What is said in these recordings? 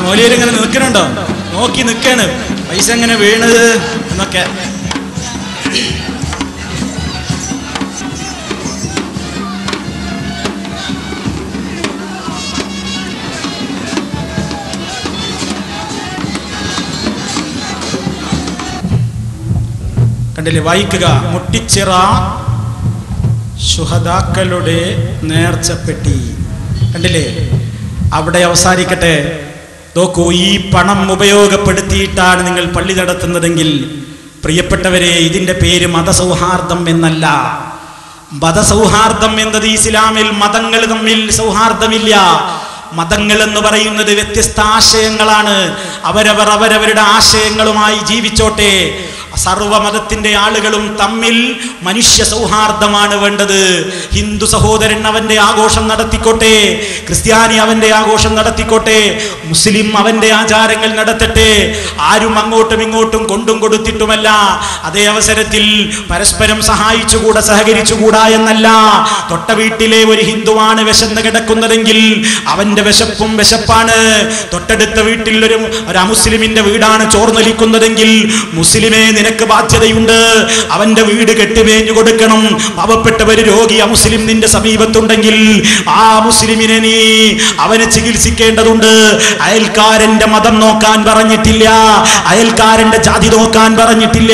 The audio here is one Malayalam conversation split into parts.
മൗലിയർ ഇങ്ങനെ നിൽക്കുന്നുണ്ടോ, നോക്കി നിൽക്കാണ് പൈസ എങ്ങനെ വീണത് എന്നൊക്കെ. കണ്ടില്ലേ, വായിക്കുക. മുട്ടിച്ചിറ ശുഹദാക്കളുടെ നേർച്ചപ്പെട്ടി. കണ്ടില്ലേ, അവിടെ അവസാനിക്കട്ടെ. നോക്കൂ, ഈ പണം ഉപയോഗപ്പെടുത്തിയിട്ടാണ് നിങ്ങൾ പള്ളി നടത്തുന്നതെങ്കിൽ പ്രിയപ്പെട്ടവരെ, ഇതിന്റെ പേര് മതസൗഹാർദ്ദം എന്നല്ല. മതസൗഹാർദ്ദം എന്നത് ഇസ്ലാമിൽ മതങ്ങൾ തമ്മിൽ സൗഹാർദ്ദമില്ല. മതങ്ങൾ എന്ന് പറയുന്നത് വ്യത്യസ്ത ആശയങ്ങളാണ്. അവരവരുടെ ആശയങ്ങളുമായി ജീവിച്ചോട്ടെ. സർവമതത്തിന്റെ ആളുകളും തമ്മിൽ മനുഷ്യ സൗഹാർദ്ദമാണ് വേണ്ടത്. ഹിന്ദു സഹോദരൻ അവന്റെ ആഘോഷം നടത്തിക്കോട്ടെ, ക്രിസ്ത്യാനി അവന്റെ ആഘോഷം നടത്തിക്കോട്ടെ, മുസ്ലിം അവന്റെ ആചാരങ്ങൾ നടത്തട്ടെ. ആരും അങ്ങോട്ടും ഇങ്ങോട്ടും കൊണ്ടും കൊടുത്തിട്ടുമല്ല. അതേ അവസരത്തിൽ പരസ്പരം സഹായിച്ചുകൂടാ, സഹകരിച്ചുകൂടാ എന്നല്ല. തൊട്ട വീട്ടിലെ ഒരു ഹിന്ദുവാണ് വിശന്ന് കിടക്കുന്നതെങ്കിൽ അവന്റെ വിശപ്പും വിശപ്പാണ്. തൊട്ടടുത്ത വീട്ടിൽ ഒരു അമുസ്ലിമിന്റെ വീടാണ് ചോർന്നൊലിക്കുന്നതെങ്കിൽ മുസ്ലിമേ നിനക്ക് ബാധ്യതയുണ്ട്, അവന്റെ വീട് കെട്ടിമേഞ്ഞു കൊടുക്കണം. പാവപ്പെട്ടവര് രോഗി അമുസ്ലിം നിന്റെ സമീപത്തുണ്ടെങ്കിൽ ആ മുസ്ലിമിനെ നീ അവനെ ചികിത്സിക്കേണ്ടതുണ്ട്. അയൽക്കാരന്റെ മതം നോക്കാൻ പറഞ്ഞിട്ടില്ല, അയൽക്കാരന്റെ ജാതി നോക്കാൻ പറഞ്ഞിട്ടില്ല.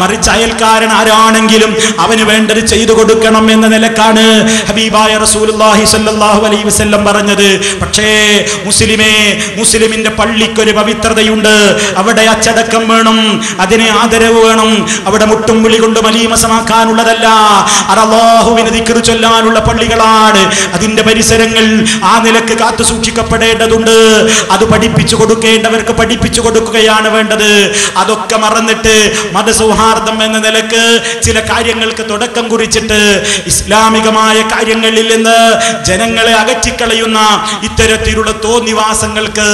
മറിച്ച് അയൽക്കാരൻ ആരാണെങ്കിലും അവന് വേണ്ടത് ചെയ്തു കൊടുക്കണം എന്ന നിലക്കാണ് ഹബീബായ റസൂലുള്ളാഹി സ്വല്ലല്ലാഹു അലൈഹി വസല്ലം പറഞ്ഞത്. പക്ഷേ മുസ്ലിമിന്റെ പള്ളിക്കൊരു പവിത്രതയുണ്ട്. അവിടെ അച്ചടക്കം വേണം, അതിനെ ആദരവ് വേണം. അവിടെ മുട്ടും വിളി കൊണ്ട് മലീമസമാക്കാനുള്ളതല്ല. അല്ലാഹുവിനെ ദിക്ർ ചൊല്ലാനുള്ള പള്ളികളാണ്. അതിന്റെ പരിസരങ്ങൾ ആ നിലക്ക് കാത്തു സൂക്ഷിക്കപ്പെടേണ്ടതുണ്ട്. അത് പഠിപ്പിച്ചു കൊടുക്കേണ്ടവർക്ക് പഠിപ്പിച്ചു കൊടുക്കുകയാണ് വേണ്ടത്. അതൊക്കെ മറന്നിട്ട് മതസൗഹാർദ്ദം എന്ന നിലക്ക് ചില കാര്യങ്ങൾക്ക് തുടക്കം കുറിച്ചിട്ട് ഇസ്ലാമികമായ കാര്യങ്ങളിൽ നിന്ന് ജനങ്ങളെ അകറ്റിക്കളയുന്ന ഇത്തരത്തിലുള്ള തോന്നിവാസങ്ങൾക്ക്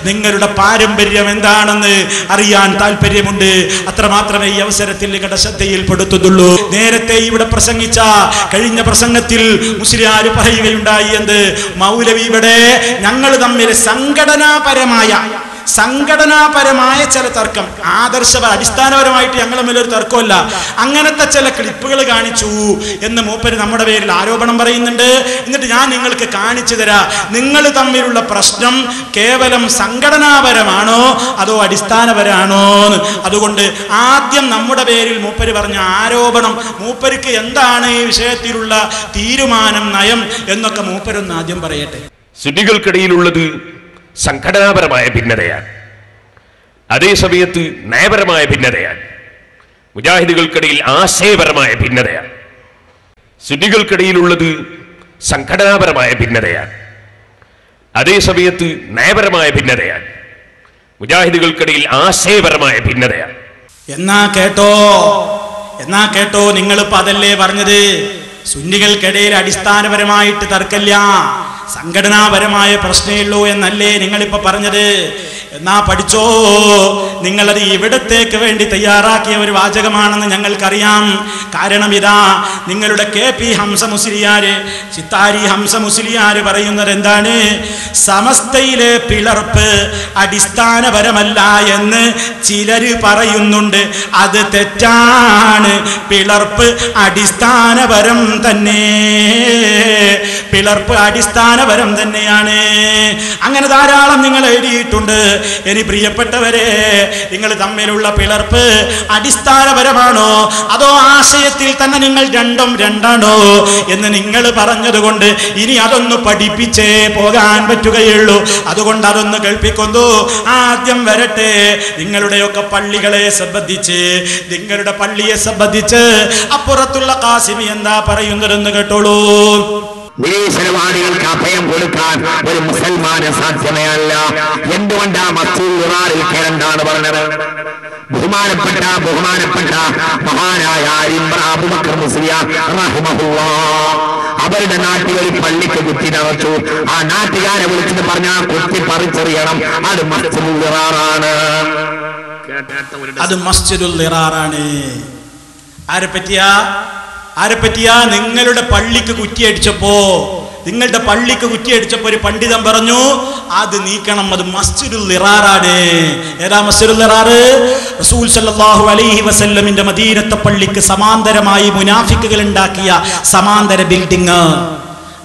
നിങ്ങളുടെ പാരമ്പര്യം എന്താണെന്ന് അറിയാൻ താല്പര്യമുണ്ട്. അത്രമാത്രമേ ഈ അവസരത്തിൽ നിങ്ങളുടെ ശ്രദ്ധയിൽപ്പെടുത്തുന്നുള്ളൂ. നേരത്തെ ഇവിടെ പ്രസംഗിച്ച കഴിഞ്ഞ പ്രസംഗത്തിൽ മുസ്ലിയാർ പറയുകയുണ്ടായി എന്ത്, മൗലവി ഇവിടെ ഞങ്ങൾ തമ്മിൽ സംഘടനാപരമായ ചില തർക്കം, അടിസ്ഥാനപരമായിട്ട് ഞങ്ങൾ തമ്മിലൊരു തർക്കമല്ല, അങ്ങനത്തെ ചില ക്ലിപ്പുകൾ കാണിച്ചു എന്ന് മൂപ്പര് നമ്മുടെ പേരിൽ ആരോപണം പറയുന്നുണ്ട്. എന്നിട്ട് ഞാൻ നിങ്ങൾക്ക് കാണിച്ചു തരാം, നിങ്ങൾ തമ്മിലുള്ള പ്രശ്നം കേവലം സംഘടനാപരമാണോ അതോ അടിസ്ഥാനപരമാണോ. അതുകൊണ്ട് ആദ്യം നമ്മുടെ പേരിൽ മൂപ്പര് പറഞ്ഞ ആരോപണം, മൂപ്പർക്ക് എന്താണ് ഈ വിഷയത്തിലുള്ള തീരുമാനം, നയം എന്നൊക്കെ മൂപ്പരൊന്ന് ആദ്യം പറയട്ടെ. സുന്നികൾക്കിടയിലുള്ളത് സംഘടനാപരമായ ഭിന്നതയാണ്, അതേസമയത്ത് നയപരമായ ഭിന്നതയാണ്. മുജാഹിദുകൾക്കിടയിൽ ആശയപരമായ ഭിന്നതയാണ്. സുന്നികൾക്കിടയിലുള്ളത് സംഘടനാപരമായ ഭിന്നതയാണ്, അതേസമയത്ത് നയപരമായ ഭിന്നതയാണ്. മുജാഹിദുകൾക്കിടയിൽ ആശയപരമായ ഭിന്നതയാണ്. എന്നാ കേട്ടോ, നിങ്ങളിപ്പോ അതല്ലേ പറഞ്ഞത്, സുന്നികൾക്കിടയിൽ അടിസ്ഥാനപരമായിട്ട് തർക്കമില്ല, സംഘടനാപരമായ പ്രശ്നമുള്ളൂ എന്നല്ലേ നിങ്ങളിപ്പോ പറഞ്ഞത്. എന്നാ പഠിച്ചോ, നിങ്ങളത് ഇവിടത്തേക്ക് വേണ്ടി തയ്യാറാക്കിയ ഒരു വാചകമാണെന്ന് ഞങ്ങൾക്കറിയാം. കാരണം ഇതാ, നിങ്ങളുടെ KP ഹംസ മുസ്ലിയാര്, ചിത്താരി ഹംസ മുസ്ലിയാര് പറയുന്നത് എന്താണ്, സമസ്തയിലെ പിളർപ്പ് അടിസ്ഥാനപരമല്ല എന്ന് ചിലര് പറയുന്നുണ്ട്. അത് തെറ്റാണ്, പിളർപ്പ് അടിസ്ഥാനപരം തന്നെ, പിളർപ്പ് അടിസ്ഥാനപരം തന്നെയാണ്. അങ്ങനെ ധാരാളം നിങ്ങൾ എഴുതിയിട്ടുണ്ട്. ഇനി പ്രിയപ്പെട്ടവരെ, നിങ്ങൾ തമ്മിലുള്ള പിളർപ്പ് അടിസ്ഥാനപരമാണോ അതോ ആശയത്തിൽ തന്നെ നിങ്ങൾ രണ്ടാണോ എന്ന് നിങ്ങൾ പറഞ്ഞതുകൊണ്ട് ഇനി അതൊന്ന് പഠിപ്പിച്ചേ പോകാൻ പറ്റുകയുള്ളൂ. അതുകൊണ്ട് അതൊന്ന് കേൾപ്പിക്കുന്നു. ആദ്യം വരട്ടെ, നിങ്ങളുടെയൊക്കെ പള്ളികളെ സംബന്ധിച്ച്, നിങ്ങളുടെ പള്ളിയെ സംബന്ധിച്ച് അപ്പുറത്തുള്ള ഖാസിമി എന്താ പറയുന്നതെന്ന് കേട്ടോളൂ. വിദേശവാദികൾക്ക് അഭയം കൊടുക്കാൻ ഒരു മുസൽമാന് സാധ്യമല്ല. എന്തുകൊണ്ടാ മസ്ജിദുൽ കേരളാണ് പറഞ്ഞത്? ബഹുമാനപ്പെട്ട മഹാനായ അബൂബക്കർ മുസ്ലിയാർ റഹിമഹുല്ലാഹ് അവരുടെ നാട്ടിൽ ഒരു പള്ളിക്ക് കുത്തി നടച്ചു. ആ നാട്ടുകാരെ വിളിച്ചിട്ട് പറഞ്ഞ കുത്തി പറിച്ചെറിയണം, അത് മസ്ജിദുൽ ദിറാറാണ്. അത് മസ്ജിദുൽ ദിറാറാണ്. ആരെ പറ്റിയാ? നിങ്ങളുടെ പള്ളിക്ക് കുറ്റിയടിച്ചപ്പോ ഒരു പണ്ഡിതൻ പറഞ്ഞു, അത് നീക്കണം. അത് മസ്ജിദുൽ ദിറാറാണ്. ഏതാ മസ്ജിദുൽ ദിറാർ? റസൂൽ സല്ലല്ലാഹു അലൈഹി വസല്ലമിന്റെ മദീനത്തെ പള്ളിക്ക് സമാന്തരമായി മുനാഫിക്കുകൾ ഉണ്ടാക്കിയ സമാന്തര ബിൽഡിംഗ്,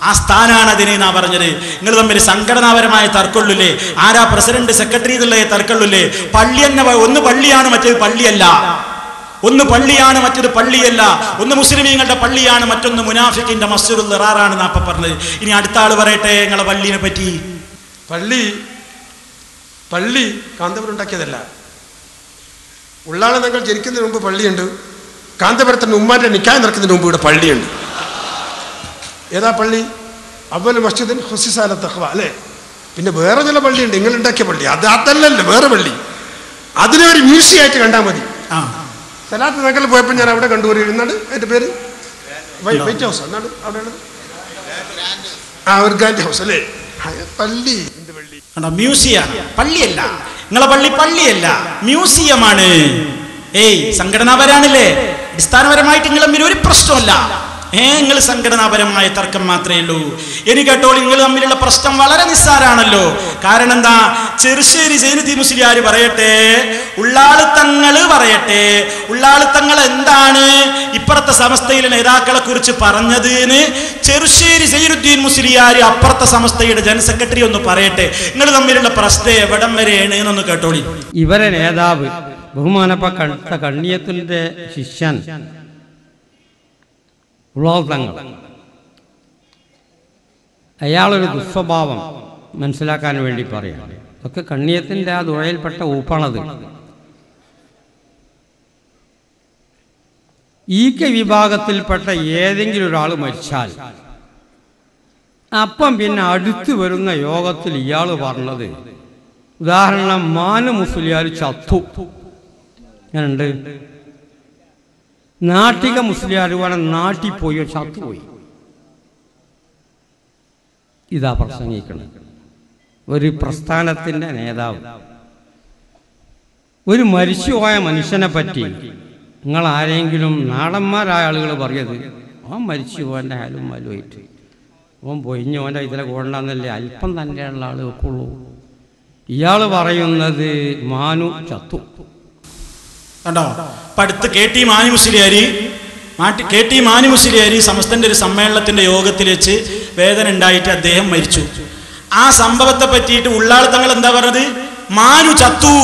ആ സ്ഥാനാണ് അതിന് എന്നാ പറഞ്ഞത്. നിങ്ങൾ തമ്മിൽ സംഘടനാപരമായ തർക്കമുള്ളൂല്ലേ? ആരാ പ്രസിഡന്റ് സെക്രട്ടറി എന്നുള്ള തർക്കമുള്ളൂല്ലേ? പള്ളി തന്നെ ഒന്ന് പള്ളിയാണ്, മറ്റേത് പള്ളിയല്ല. ഒന്ന് പള്ളിയാണ്, മറ്റൊരു പള്ളിയല്ല. ഒന്ന് മുസ്ലിമീങ്ങളുടെ പള്ളിയാണ്, മറ്റൊന്ന് മുനാഫിക്കിന്റെ മസ്ജിദുൽ ദിറാറാണ് നാപ്പ പറഞ്ഞത്. ഇനി അടുത്ത ആള് പറയട്ടെ നിങ്ങളെ പള്ളിനെ പറ്റി. പള്ളി കാന്തപുരം ഉണ്ടാക്കിയതല്ല. ഉള്ളാളെ നിങ്ങൾ ജനിക്കുന്നതിന് മുമ്പ് പള്ളിയുണ്ട്. കാന്തപുരത്തിന് ഉമ്മാന്റെ നിക്കാഹ് നടക്കുന്നതിന് മുമ്പ് ഇവിടെ പള്ളിയുണ്ട്. ഏതാ പള്ളി? അവൽ മസ്ജിദിൻ ഹുസിസാല തഖ്വ അല്ലേ? പിന്നെ വേറെ ചില പള്ളിയുണ്ട്, നിങ്ങൾ ഉണ്ടാക്കിയ പള്ളി. അതല്ലല്ലോ, വേറെ പള്ളി. അതിനെ ഒരു മ്യൂസിയം ആയിട്ട് കണ്ടാൽ മതി. സലാത്ത് നഗറിൽ പോയപ്പോൾ ഞാൻ അവിടെ കണ്ടുപോയിരുന്നാണ്. അതിന്റെ പേര് വൈറ്റ് ഹൗസ് എന്നാണ് അവിടെയാണ്. ഒരു ഗ്രാൻഡ് ഹൗസ് അല്ലേ? പള്ളി മ്യൂസിയാണ്, പള്ളിയല്ല. നിങ്ങളെ പള്ളി പള്ളിയല്ല, മ്യൂസിയമാണ്. സംഘടനാപരാണല്ലേ? അടിസ്ഥാനപരമായിട്ട് നിങ്ങൾ തമ്മിൽ ഒരു പ്രശ്നമല്ല. നിങ്ങൾ സംഘടനാപരമായ തർക്കം മാത്രമേ ഉള്ളൂ. ഇനി കേട്ടോ, നിങ്ങൾ തമ്മിലുള്ള പ്രശ്നം വളരെ നിസ്സാരാണല്ലോ. കാരണം എന്താ? ചെറുശ്ശേരി സൈനുദ്ദീൻ മുസ്ലിയാർ പറയട്ടെ, ഉള്ളാളുത്തങ്ങൾ പറയട്ടെ, ഉള്ളാളുത്തങ്ങൾ എന്താണ് ഇപ്പുറത്തെ സമസ്തയിലെ നേതാക്കളെ കുറിച്ച് പറഞ്ഞതെന്ന് ചെറുശ്ശേരി സൈനുദ്ദീൻ മുസ്ലിയാർ അപ്പുറത്തെ സമസ്തയുടെ ജനറൽ സെക്രട്ടറി ഒന്ന് പറയട്ടെ. നിങ്ങൾ തമ്മിലുള്ള പ്രശ്നം എവിടം വരെയാണ് എന്നൊന്ന് കേട്ടോളി. ഇവരെ നേതാവ് ബഹുമാനപ്പെട്ട കണ്ണിയത്തിന്റെ ശിഷ്യൻ ഉള്ളാൾ, അയാളൊരു ദുസ്വഭാവം മനസ്സിലാക്കാൻ വേണ്ടി പറയാം. ഒക്കെ കണ്ണിയത്തിൻ്റെ ആ ദുഴയിൽപ്പെട്ട ഊപ്പാണത്. വിഭാഗത്തിൽപ്പെട്ട ഏതെങ്കിലും ഒരാൾ മരിച്ചാൽ അപ്പം പിന്നെ അടുത്ത് വരുന്ന യോഗത്തിൽ ഇയാൾ പറഞ്ഞത്, ഉദാഹരണം മാനു മുസ്ലിയാർ ചത്തു, ഞാനുണ്ട്. നാട്ടിക മുസ്ലിയാർ നാട്ടിൽ പോയോ ചത്തുപോയി. ഇതാ പ്രസംഗിക്കണം ഒരു പ്രസ്ഥാനത്തിൻ്റെ നേതാവ്. ഒരു മരിച്ചുപോയ മനുഷ്യനെ പറ്റി നിങ്ങൾ ആരെങ്കിലും നാടന്മാരായ ആളുകൾ പറയത്, ഓൻ മരിച്ചു പോൻ്റെ ആലും മലുമായിട്ട് ഓൻ പൊയിഞ്ഞ് ഓൻ്റെ ഇതിലെ കൊണ്ടാന്നല്ലേ അല്പം തന്നെയുള്ള ആൾ വെക്കുള്ളൂ. ഇയാൾ പറയുന്നത് മാനു ചത്തു. കണ്ടോ? അടുത്ത് കെ ടി മാനു മുസ്ലിയാരി സമസ്തന്റെ ഒരു സമ്മേളനത്തിന്റെ യോഗത്തിൽ വെച്ച് വേദന ഉണ്ടായിട്ട് അദ്ദേഹം മരിച്ചു. ആ സംഭവത്തെ പറ്റിയിട്ട് ഉള്ളാൾ തങ്ങൾ എന്താ പറഞ്ഞത്? മാനു ചത്തു.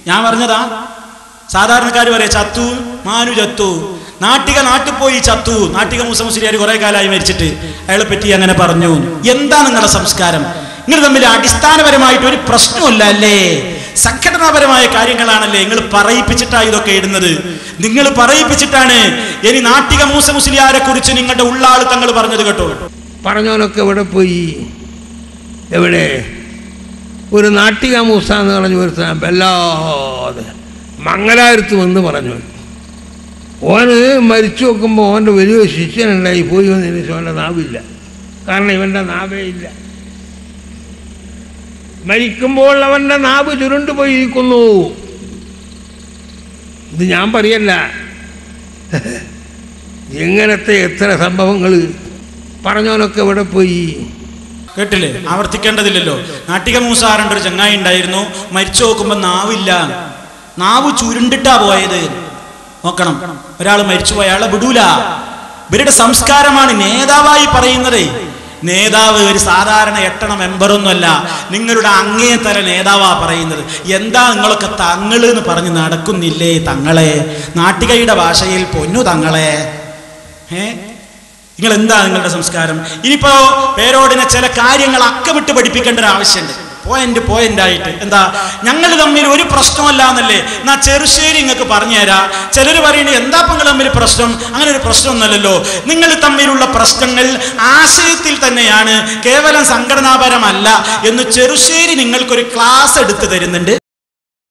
ഞാൻ പറഞ്ഞതാ? സാധാരണക്കാർ പറയാ ചത്തു, മാനു ചത്തു. നാട്ടിൽ പോയി ചത്തു. നാട്ടിക മൂസ മുസ്ലിയാർ കുറെ കാലമായി മരിച്ചിട്ട് അയാളെ പറ്റി അങ്ങനെ പറഞ്ഞു. എന്താ നിങ്ങളുടെ സംസ്കാരം? നിങ്ങൾ തമ്മിൽ അടിസ്ഥാനപരമായിട്ട് ഒരു പ്രശ്നമല്ല അല്ലേ? സംഘടനാപരമായ കാര്യങ്ങളാണല്ലേ? നിങ്ങൾ പറയിപ്പിച്ചിട്ടാണ് ഇതൊക്കെ ഇടുന്നത്. നിങ്ങൾ പറയിപ്പിച്ചിട്ടാണ്. ഇനി നാട്ടിക മൂസ മുസ്ലിയാരെ കുറിച്ച് നിങ്ങളുടെ ഉള്ളാൾ തങ്ങൾ പറഞ്ഞത് കേട്ടോ. പറഞ്ഞവനൊക്കെ എവിടെ പോയി? എവിടെ? ഒരു നാട്ടിക മൂസ എന്ന് പറഞ്ഞു വരുത്താൻ വല്ലാതെ മംഗലാപുരത്ത് വന്ന് പറഞ്ഞു. ഓന് മരിച്ചു നോക്കുമ്പോൾ ഓൻ്റെ വലിയ ശിഷ്യനുണ്ടായി പോയി വന്നതിന് ശേഷം അവൻ്റെ നാവില്ല. കാരണം ഇവൻ്റെ നാവേ ഇല്ല. മരിക്കുമ്പോൾ അവൻ്റെ നാവ് ചുരുണ്ടു പോയിരിക്കുന്നു. ഇത് ഞാൻ പറയല്ല, എങ്ങനത്തെ എത്ര സംഭവങ്ങൾ. പറഞ്ഞവനൊക്കെ എവിടെ പോയി? കേട്ടില്ലേ? ആവർത്തിക്കേണ്ടതില്ലല്ലോ. നാട്ടിക മൂസാറിൻ്റെ ഒരു ചങ്ങായി ഉണ്ടായിരുന്നു, മരിച്ചു നോക്കുമ്പോൾ നാവില്ല, നാവ് ചുരുണ്ടിട്ടാ പോയത്. നോക്കണം, ഒരാൾ മരിച്ചുപോയ അയാളെ വിടൂല. ഇവരുടെ സംസ്കാരമാണ് നേതാവായി പറയുന്നത്. നേതാവ് ഒരു സാധാരണ എട്ടണ മെമ്പറൊന്നുമല്ല, നിങ്ങളുടെ അങ്ങേ തല നേതാവാ പറയുന്നത്. എന്താ നിങ്ങളൊക്കെ തങ്ങള് എന്ന് പറഞ്ഞ് നടക്കുന്നില്ലേ? തങ്ങളെ നാട്ടികയുടെ ഭാഷയിൽ പൊന്നു തങ്ങളെ. നിങ്ങൾ എന്താ നിങ്ങളുടെ സംസ്കാരം? ഇനിയിപ്പോ പേരോടിനെ ചില കാര്യങ്ങൾ അക്കമിട്ട് പഠിപ്പിക്കേണ്ട ഒരു ആവശ്യമുണ്ട്. പോയിന്റായിട്ട് എന്താ? ഞങ്ങൾ തമ്മിൽ ഒരു പ്രശ്നമല്ല എന്നല്ലേ? എന്നാ ചെറുശ്ശേരി നിങ്ങൾക്ക് പറഞ്ഞു തരാം. ചിലർ പറയുന്നത് എന്താ നിങ്ങൾ തമ്മിൽ പ്രശ്നം? അങ്ങനെ ഒരു പ്രശ്നമൊന്നുമല്ലല്ലോ. നിങ്ങൾ തമ്മിലുള്ള പ്രശ്നങ്ങൾ ആശയത്തിൽ തന്നെയാണ്, കേവലം സംഘടനാപരമല്ല എന്ന് ചെറുശ്ശേരി നിങ്ങൾക്കൊരു ക്ലാസ് എടുത്തു തരുന്നുണ്ട്.